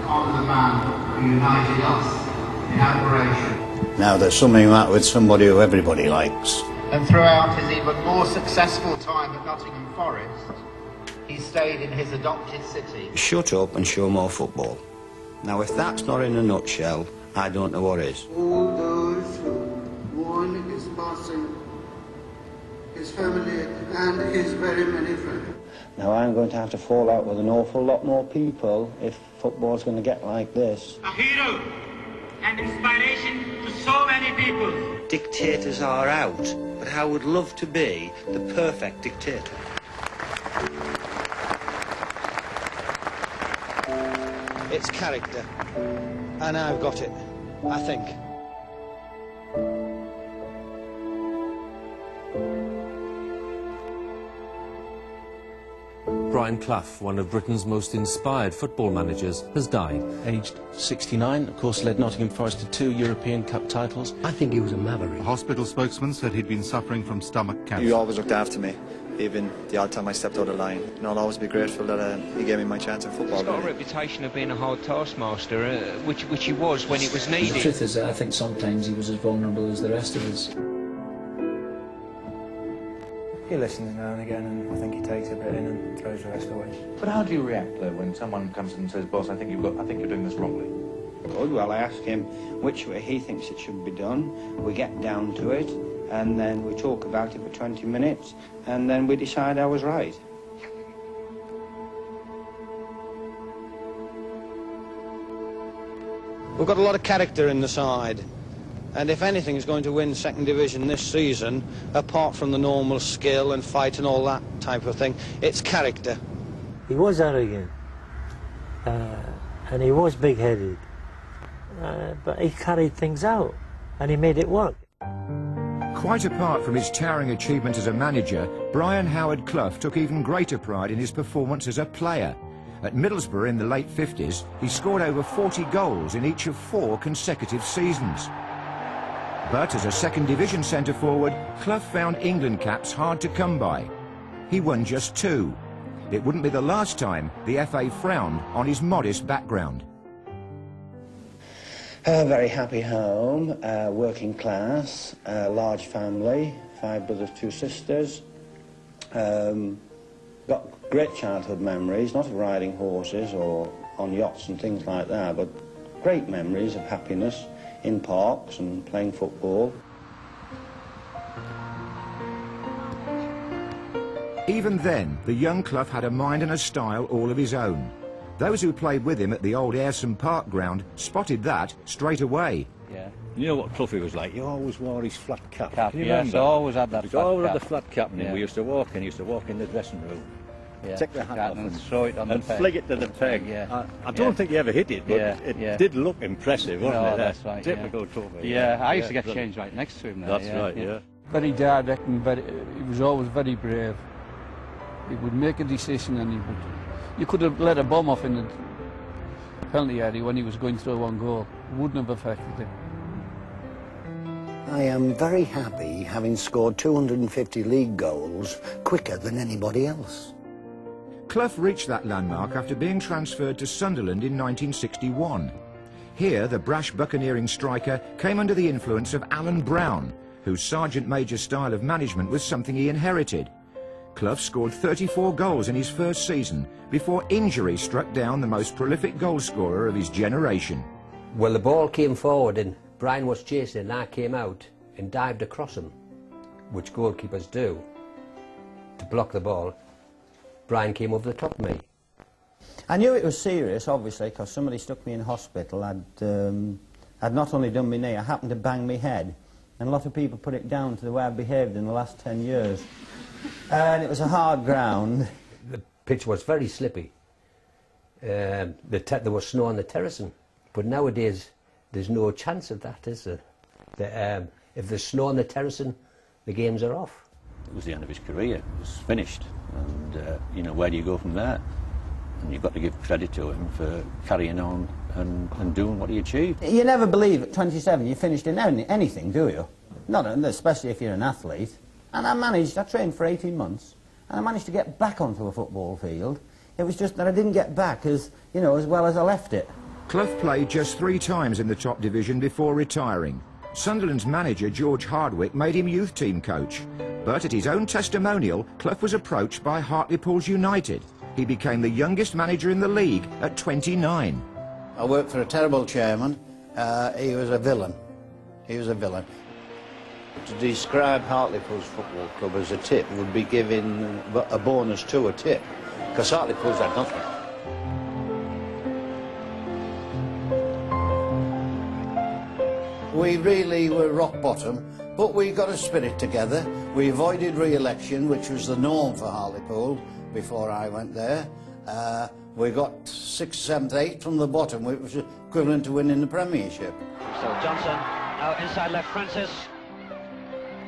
honour the man who united us in admiration. Now there's something like with somebody who everybody likes. And throughout his even more successful time at Nottingham Forest, he stayed in his adopted city. Shut up and show more football. Now if that's not in a nutshell, I don't know what is. All those who mourn his passing, his family and his very many friends. Now I'm going to have to fall out with an awful lot more people if football's going to get like this. A hero and inspiration to so many people. Dictators are out, but I would love to be the perfect dictator. It's character, and I've got it, I think. Brian Clough, one of Britain's most inspired football managers, has died. Aged 69, of course, led Nottingham Forest to 2 European Cup titles. I think he was a maverick. A hospital spokesman said he'd been suffering from stomach cancer. You always looked after me, even the odd time I stepped out of line. And I'll always be grateful that he gave me my chance in football. He's got a reputation of being a hard taskmaster, which he was when it was needed. The truth is that I think sometimes he was as vulnerable as the rest of us. He listens now and again, and I think he takes a bit in and throws the rest away. But how do you react though when someone comes in and says, "Boss, I think you're doing this wrongly"? Good. Well, I ask him which way he thinks it should be done. We get down to it, and then we talk about it for 20 minutes, and then we decide I was right. We've got a lot of character in the side. And if anything's going to win second division this season, apart from the normal skill and fight and all that type of thing, it's character. He was arrogant, and he was big-headed, but he carried things out, and he made it work. Quite apart from his towering achievement as a manager, Brian Howard Clough took even greater pride in his performance as a player. At Middlesbrough in the late 50s, he scored over 40 goals in each of 4 consecutive seasons. But as a second division centre-forward, Clough found England caps hard to come by. He won just 2. It wouldn't be the last time the FA frowned on his modest background. A very happy home, working class, large family, 5 brothers, 2 sisters. Got great childhood memories, not of riding horses or on yachts and things like that, but great memories of happiness in parks and playing football. Even then, the young Clough had a mind and a style all of his own. Those who played with him at the old Ayrsham Park ground spotted that straight away. Yeah. You know what Cloughy was like? He always wore his flat cap. Can you remember? Always had that flat cap. Always had the flat cap, and we used to walk in the dressing room. Yeah. Take the hat off and throw it on the peg. Flick it to the peg. Yeah. I don't think he ever hit it, but it did look impressive, wasn't it? That's right. Typical Cloughy. Yeah, I used to get changed right next to him there. That's right, yeah. Very direct and he was always very brave. He would make a decision and you could have let a bomb off in the penalty area when he was going through one goal. It wouldn't have affected him. I am very happy having scored 250 league goals quicker than anybody else. Clough reached that landmark after being transferred to Sunderland in 1961. Here, the brash buccaneering striker came under the influence of Alan Brown, whose sergeant major style of management was something he inherited. Clough scored 34 goals in his first season before injury struck down the most prolific goalscorer of his generation. Well, the ball came forward and Brian was chasing and I came out and dived across him, which goalkeepers do, to block the ball. Brian came over the top of me. I knew it was serious, obviously, because somebody stuck me in hospital. I'd not only done my knee, I happened to bang my head. And a lot of people put it down to the way I've behaved in the last 10 years. And it was a hard ground. The pitch was very slippy. There was snow on the terracing. But nowadays, there's no chance of that, is there? If there's snow on the terracing, the games are off. It was the end of his career. It was finished. And, you know, where do you go from there? And you've got to give credit to him for carrying on and doing what he achieved. You never believe at 27 you finished in anything, do you? Not especially if you're an athlete. And I trained for 18 months, and I managed to get back onto a football field. It was just that I didn't get back as well as I left it. Clough played just 3 times in the top division before retiring. Sunderland's manager, George Hardwick, made him youth team coach. But at his own testimonial, Clough was approached by Hartlepool United. He became the youngest manager in the league at 29. I worked for a terrible chairman. He was a villain. He was a villain. To describe Hartlepool's football club as a tip would be giving a bonus to a tip, because Hartlepool's had nothing. We really were rock bottom, but we got a spirit together. We avoided re-election, which was the norm for Hartlepool before I went there. We got 6th, 7th, 8th from the bottom, which was equivalent to winning the Premiership. So Johnson, now inside left Francis.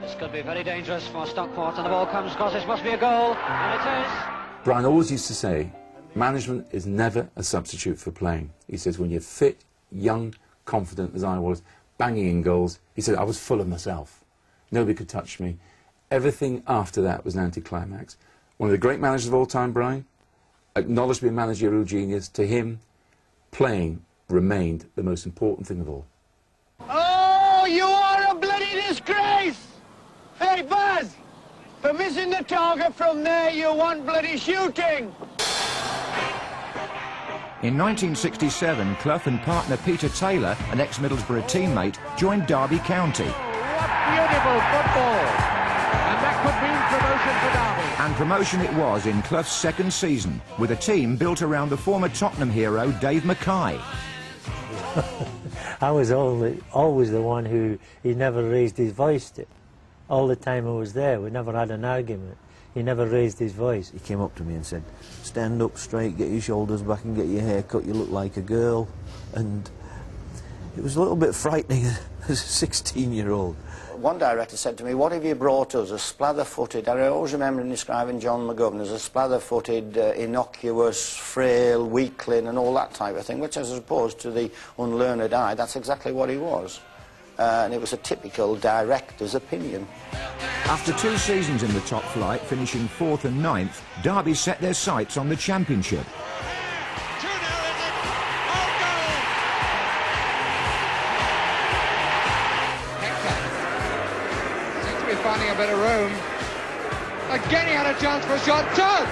This could be very dangerous for Stockport, and the ball comes across. This must be a goal, and it is. Brian always used to say, management is never a substitute for playing. He says, when you're fit, young, confident, as I was, banging in goals, he said, I was full of myself. Nobody could touch me. Everything after that was an anticlimax. One of the great managers of all time, Brian, acknowledged to be a managerial genius. To him, playing remained the most important thing of all. Oh, you are a bloody disgrace! Hey, Buzz! For missing the target from there, you want bloody shooting! In 1967, Clough and partner Peter Taylor, an ex-Middlesbrough teammate, joined Derby County. What beautiful football! And that could mean promotion for Derby. And promotion it was in Clough's second season, with a team built around the former Tottenham hero Dave Mackay. I was always the one who he never raised his voice to. All the time I was there, we never had an argument. He never raised his voice. He came up to me and said, stand up straight, get your shoulders back and get your hair cut, you look like a girl. And it was a little bit frightening as a 16-year-old. One director said to me, what have you brought us? A splather-footed, I always remember him describing John McGovern as a splather-footed, innocuous, frail, weakling and all that type of thing, which as opposed to the unlearned eye, that's exactly what he was. And it was a typical director's opinion. After 2 seasons in the top flight, finishing 4th and 9th, Derby set their sights on the Championship. Seems to be finding a bit of room. Again he had a chance for a shot. Chance!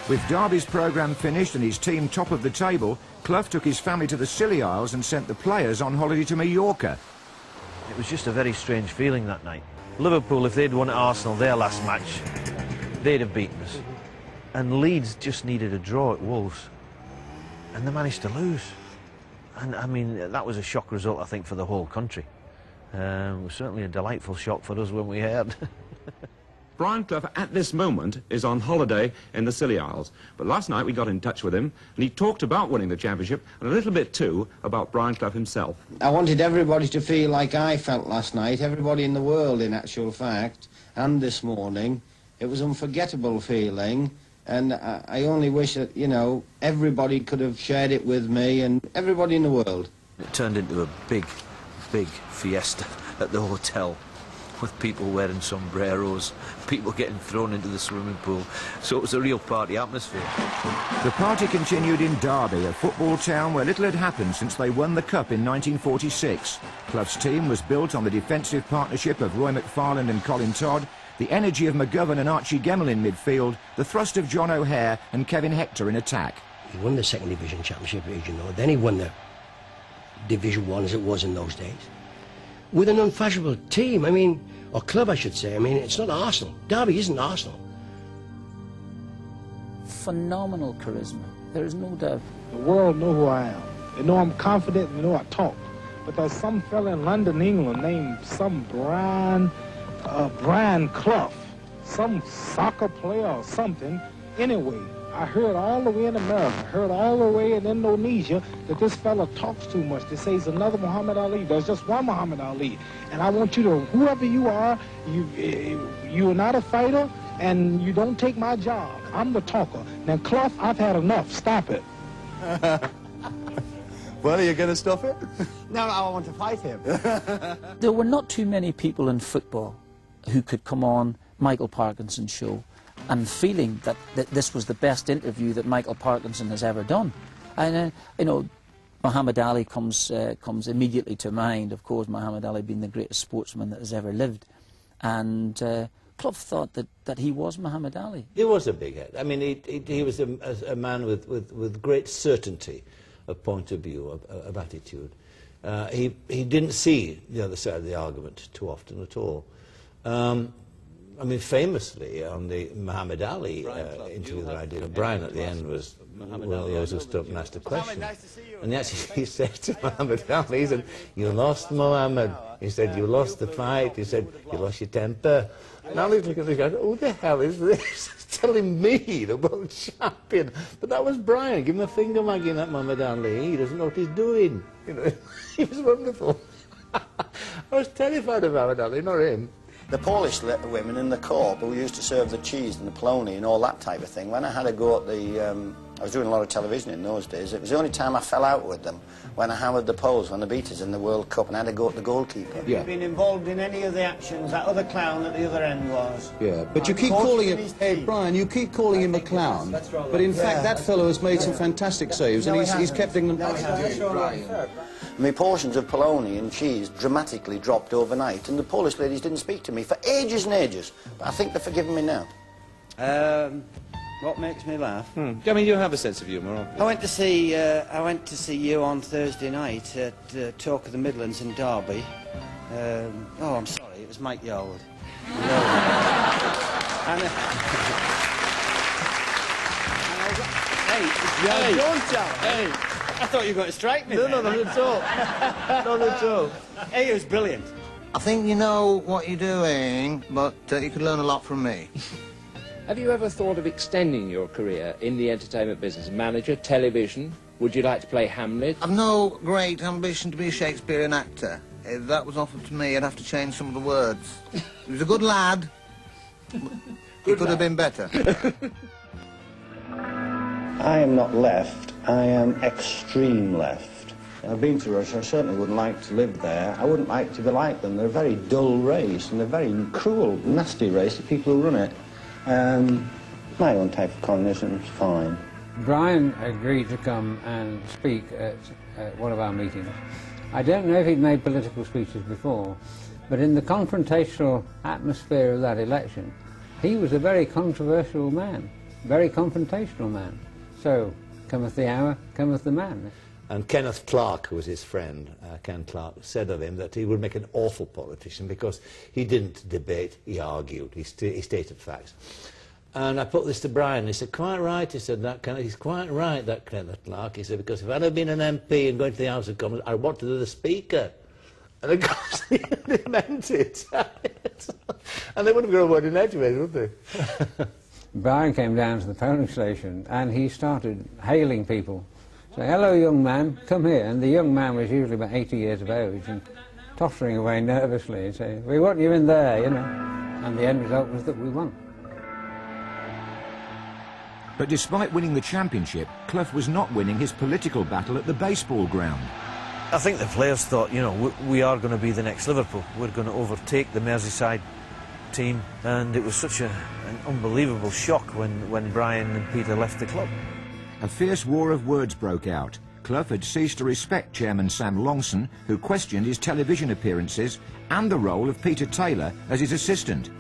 With Derby's programme finished and his team top of the table, Clough took his family to the Scilly Isles and sent the players on holiday to Mallorca. It was just a very strange feeling that night. Liverpool, if they'd won at Arsenal their last match, they'd have beaten us. And Leeds just needed a draw at Wolves. And they managed to lose. And, I mean, that was a shock result, I think, for the whole country. It was certainly a delightful shock for us when we heard. Brian Clough, at this moment, is on holiday in the Scilly Isles. But last night we got in touch with him, and he talked about winning the championship, and a little bit, too, about Brian Clough himself. I wanted everybody to feel like I felt last night, everybody in the world, in actual fact, and this morning. It was an unforgettable feeling, and I only wish that, you know, everybody could have shared it with me, and everybody in the world. It turned into a big, big fiesta at the hotel, with people wearing sombreros, people getting thrown into the swimming pool. So it was a real party atmosphere. The party continued in Derby, a football town where little had happened since they won the Cup in 1946. Clough's team was built on the defensive partnership of Roy McFarland and Colin Todd, the energy of McGovern and Archie Gemmell in midfield, the thrust of John O'Hare and Kevin Hector in attack. He won the second division championship, as you know. Then he won the Division 1 as it was in those days. With an unfashionable team, I mean, or club I should say. I mean, it's not Arsenal. Derby isn't Arsenal. Phenomenal charisma, there is no doubt. The world know who I am. They know I'm confident, they know I talk. But there's some fella in London, England, named some Brian Clough, some soccer player or something. Anyway, I heard all the way in America, heard all the way in Indonesia that this fella talks too much. They say he's another Muhammad Ali. There's just one Muhammad Ali. And I want you to, whoever you are, you're not a fighter, and you don't take my job. I'm the talker. Now, Clough, I've had enough. Stop it. Well, are you going to stop it? No, I want to fight him. There were not too many people in football who could come on Michael Parkinson's show and feeling that this was the best interview that Michael Parkinson has ever done. And, you know, Muhammad Ali comes immediately to mind, of course, Muhammad Ali being the greatest sportsman that has ever lived. And Clough thought that he was Muhammad Ali. He was a big head. I mean, he was a man with great certainty of point of view, of attitude. He didn't see the other side of the argument too often at all. I mean, famously, on the Muhammad Ali interview that I did, Brian at the end was, well, he also stood up and asked a question. And he said to Muhammad Ali, he said, "You lost, Muhammad." He said, "You lost the fight." He said, "You lost your temper." And Ali's looking at this guy, who the hell is this? He's telling me, the world champion. But that was Brian. Give him a finger wagging at Muhammad Ali. He doesn't know what he's doing. You know, he was wonderful. I was terrified of Muhammad Ali, not him. The Polish women in the corps who used to serve the cheese and the polony and all that type of thing, when I had a go at the... I was doing a lot of television in those days. It was the only time I fell out with them, when I hammered the Poles, when they beat us in the World Cup, and I had to go at the goalkeeper. Have you been involved in any of the actions that other clown at the other end was? Yeah, but you keep calling him... Hey, Brian, you keep calling him a clown, but in fact that fellow has made some fantastic saves, and he's kept them... My portions of polony and cheese dramatically dropped overnight, and the Polish ladies didn't speak to me for ages and ages. But I think they're forgiving me now. What makes me laugh? I mean, you have a sense of humour, or... I went to see you on Thursday night at Talk of the Midlands in Derby. Oh, I'm sorry, it was Mike Yarwood. Hey, don't tell me. Hey. I thought you were going to strike me. No, not at all. Not at all. Hey, it was brilliant. I think you know what you're doing, but you could learn a lot from me. Have you ever thought of extending your career in the entertainment business? Manager, television? Would you like to play Hamlet? I've no great ambition to be a Shakespearean actor. If that was offered to me, I'd have to change some of the words. He was a good lad. He could have been better. I am not left, I am extreme left. I've been to Russia, I certainly wouldn't like to live there. I wouldn't like to be like them. They're a very dull race, and they're a very cruel, nasty race, the people who run it. My own type of communism is fine. Brian agreed to come and speak at one of our meetings. I don't know if he'd made political speeches before, but in the confrontational atmosphere of that election, he was a very controversial man, very confrontational man. So, cometh the hour, cometh the man. And Kenneth Clark, who was his friend, Ken Clark, said of him that he would make an awful politician because he didn't debate, he argued, he stated facts. And I put this to Brian, and he said, quite right, he said, he's quite right, that Kenneth Clark. He said, because if I'd have been an MP and going to the House of Commons, I wanted to be the Speaker. And of course, they meant it. And they wouldn't go a word in edgeways, would they? Brian came down to the polling station and he started hailing people. Say, "Hello, young man, come here." And the young man was usually about 80 years of age and tottering away nervously and saying, "We want you in there, you know." And the end result was that we won. But despite winning the championship, Clough was not winning his political battle at the baseball ground. I think the players thought, you know, we are going to be the next Liverpool. We're going to overtake the Merseyside team, and it was such an unbelievable shock when Brian and Peter left the club. A fierce war of words broke out. Clough had ceased to respect Chairman Sam Longson, who questioned his television appearances and the role of Peter Taylor as his assistant.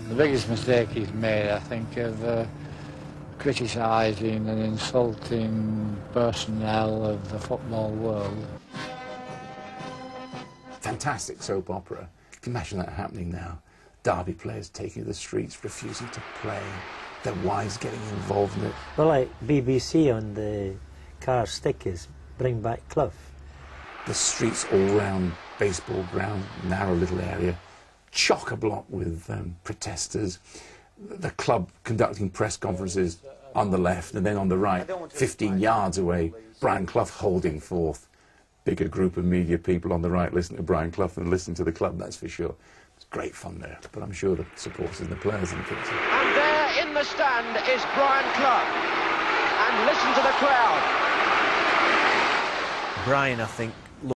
The biggest mistake he's made, I think, of criticising and insulting personnel of the football world. Fantastic soap opera. Can you imagine that happening now? Derby players taking to the streets, refusing to play, their wives getting involved in it. Well, like BBC on the car stickers, bring back Clough. The streets all round baseball ground, narrow little area, chock-a-block with protesters. The club conducting press conferences on the left, and then on the right, 15 yards away, Brian Clough holding forth. Bigger group of media people on the right listening to Brian Clough and listening to the club, that's for sure. It's great fun there, but I'm sure the supporters and the players and things. And there in the stand is Brian Clough. And listen to the crowd. Brian, I think,